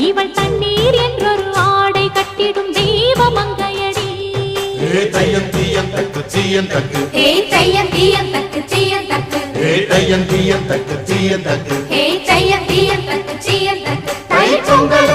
இவள் தண்ணீர் என்றொரு ஆடை கட்டிடும் தெய்வ மங்கையடி. தையம் தீயம் தக்கு தீயம் தக்கு தையம் தீயம் தக்கு தீயம் தக்கு தையம் தீயம் தக்கு தீயம் தக்கு தையம் தீயம் தக்கு தீயம் தக்கு தை பொங்கல்